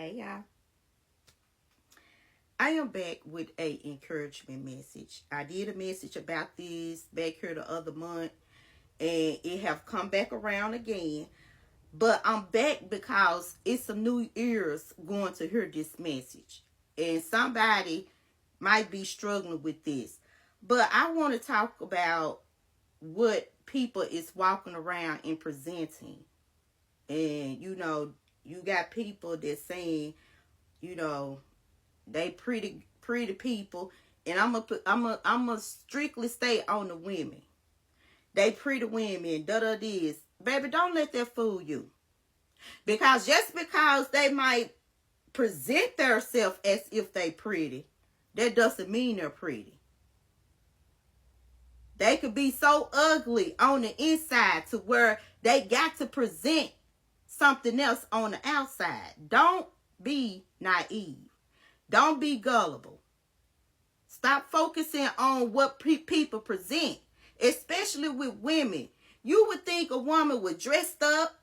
Hey y'all. I am back with a encouragement message. I did a message about this back here the other month and it have come back around again. But I'm back because it's some new ears going to hear this message. And somebody might be struggling with this. But I want to talk about what people is walking around and presenting. And you got people that saying, you know, they pretty people, and I'm gonna strictly stay on the women. They pretty women, this. Baby, don't let that fool you. Because just because they might present themselves as if they pretty, that doesn't mean they're pretty. They could be so ugly on the inside to where they got to present something else on the outside. Don't be naive. Don't be gullible. Stop focusing on what people present, especially with women. You would think a woman would dress up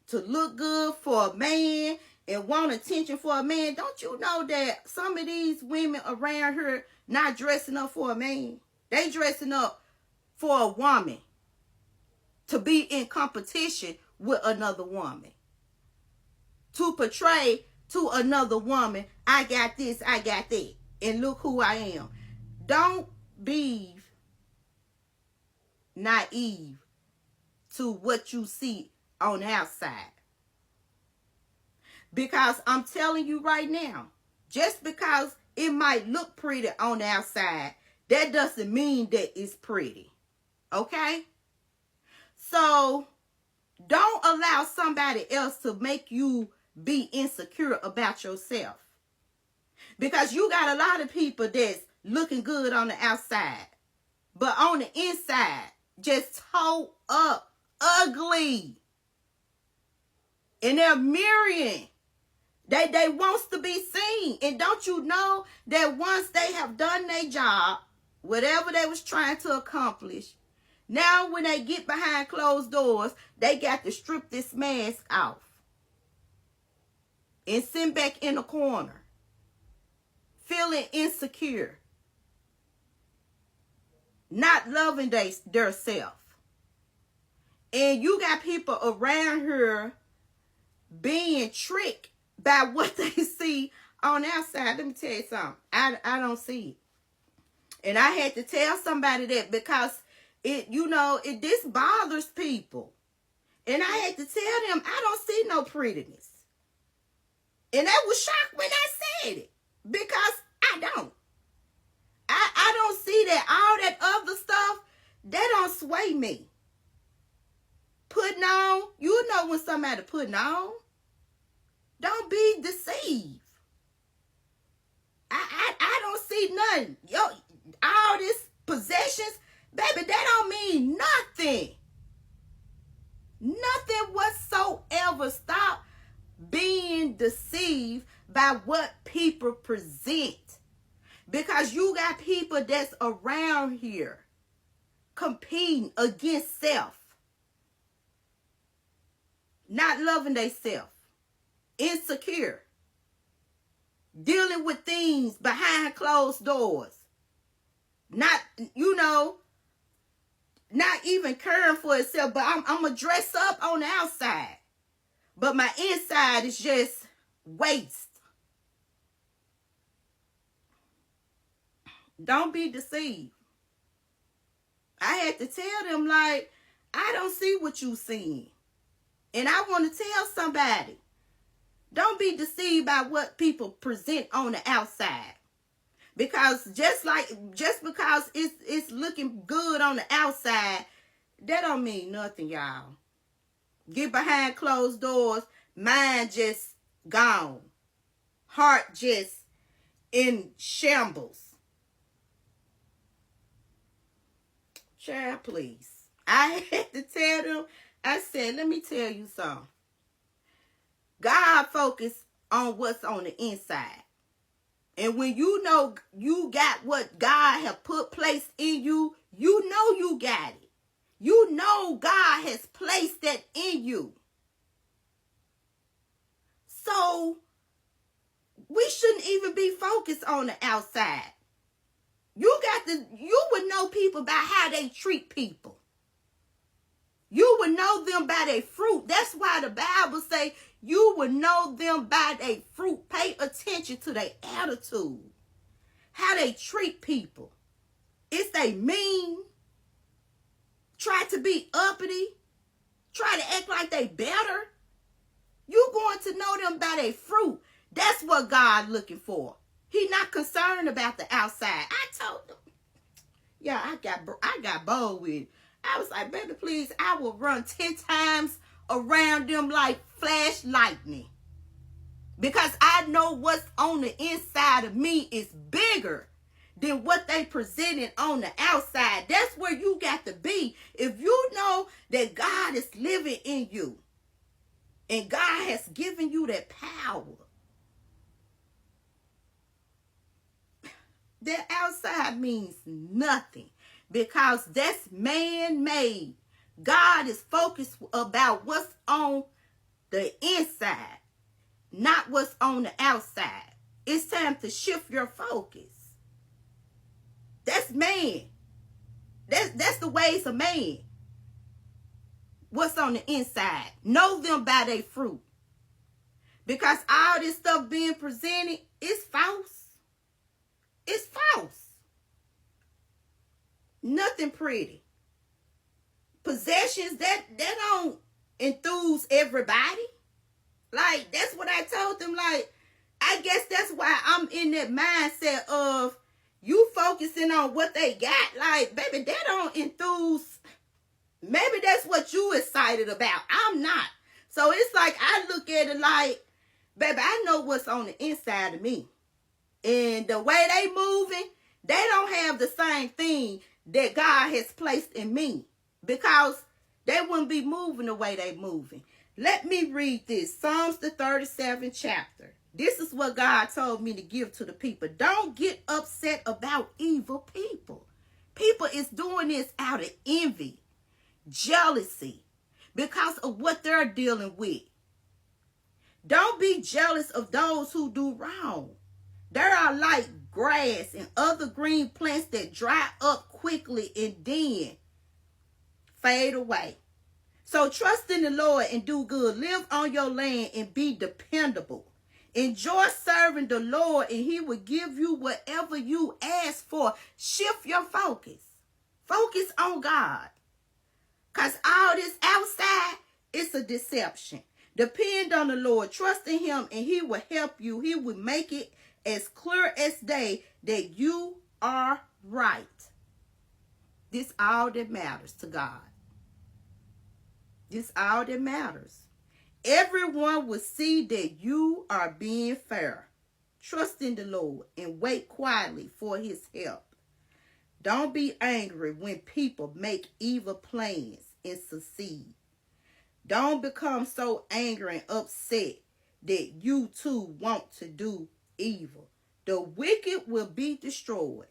to look good for a man and want attention for a man. Don't you know that some of these women around here not dressing up for a man? They dressing up for a woman to be in competition with another woman. To portray to another woman, I got this, I got that, and look who I am. Don't be naive to what you see on the outside. Because I'm telling you right now, just because it might look pretty on the outside, that doesn't mean that it's pretty. Okay? So, don't allow somebody else to make you be insecure about yourself. Because you got a lot of people that's looking good on the outside, but on the inside, just toe up, ugly. And they're mirroring. They wants to be seen. And don't you know that once they have done their job, whatever they was trying to accomplish, now when they get behind closed doors, they got to strip this mask off and sit back in the corner, feeling insecure, not loving their self. And you got people around here being tricked by what they see on the outside. Let me tell you something. I don't see it. And I had to tell somebody that because this bothers people. And I had to tell them I don't see no prettiness. And I was shocked when I said it. Because I don't. I don't see that all that other stuff, that don't sway me. Putting on, you know when somebody putting on. Don't be deceived. I don't see nothing. All this possessions, baby, that don't mean nothing. Nothing whatsoever. Stop being deceived by what people present. Because you got people that's around here competing against self. Not loving themselves. Insecure. Dealing with things behind closed doors. Not even caring for itself, but I'm going to dress up on the outside. But my inside is just waste. Don't be deceived. I had to tell them, I don't see what you seeing. And I want to tell somebody, don't be deceived by what people present on the outside. Because just because it's looking good on the outside, that don't mean nothing, y'all. Get behind closed doors, mind just gone. Heart just in shambles. Child, please. I had to tell them, I said, let me tell you something. God focus on what's on the inside. And when you know you got what God have placed in you, you know you got it. You know God has placed that in you. So be focused on the outside. You would know people by how they treat people. You would know them by their fruit. That's why the Bible say you would know them by their fruit. Pay attention to their attitude. How they treat people. If they mean, try to be uppity, try to act like they better, you going to know them by their fruit. That's what God looking for. He not concerned about the outside. I told them. Yeah, I got bold with it. I was like, baby, please, I will run 10 times around them like flash lightning. Because I know what's on the inside of me is bigger than what they presented on the outside. That's where you got to be. If you know that God is living in you and God has given you that power, that outside means nothing because that's man-made. God is focused about what's on the inside, not what's on the outside. It's time to shift your focus. That's man. That's the ways of man. What's on the inside. Know them by their fruit. Because all this stuff being presented is false. It's false. Nothing pretty. Possessions that don't enthuse everybody. Like, that's what I told them. Like, I guess that's why I'm in that mindset of you focusing on what they got. Like, baby, that don't enthuse. Maybe that's what you excited about. I'm not. So it's like, I look at it like, baby, I know what's on the inside of me. And the way they moving, they don't have the same thing that God has placed in me. Because they wouldn't be moving the way they moving. Let me read this. Psalms the 37th chapter. This is what God told me to give to the people. Don't get upset about evil people. People is doing this out of envy, jealousy, because of what they're dealing with. Don't be jealous of those who do wrong. They are like grass and other green plants that dry up quickly and then fade away. So trust in the Lord and do good. Live on your land and be dependable. Enjoy serving the Lord and he will give you whatever you ask for. Shift your focus. Focus on God. Because all this outside is a deception. Depend on the Lord. Trust in him and he will help you. He will make it as clear as day that you are right. This all that matters to God. This all that matters. Everyone will see that you are being fair. Trust in the Lord and wait quietly for his help. Don't be angry when people make evil plans and succeed. Don't become so angry and upset that you too want to do evil. The wicked will be destroyed,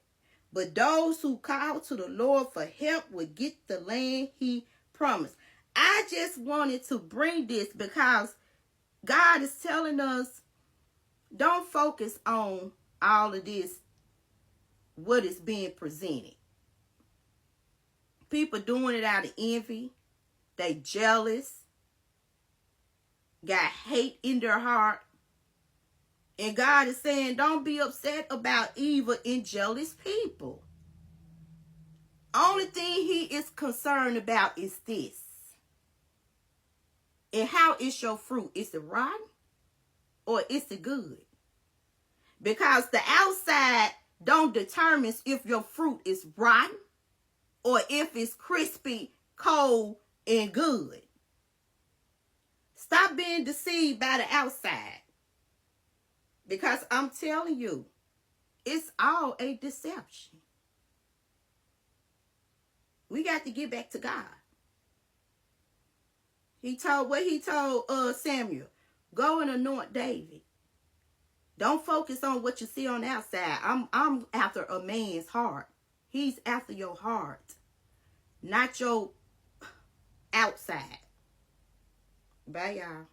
but those who call to the Lord for help will get the land he promised. I just wanted to bring this because God is telling us, don't focus on all of this, what is being presented. People doing it out of envy. They jealous. Got hate in their heart. And God is saying, don't be upset about evil and jealous people. Only thing he is concerned about is this. And how is your fruit? Is it rotten or is it good? Because the outside don't determine if your fruit is rotten or if it's crispy, cold, and good. Stop being deceived by the outside. Because I'm telling you, it's all a deception. We got to get back to God. He told Samuel, go and anoint David. Don't focus on what you see on the outside. I'm after a man's heart. He's after your heart, not your outside. Bye, y'all.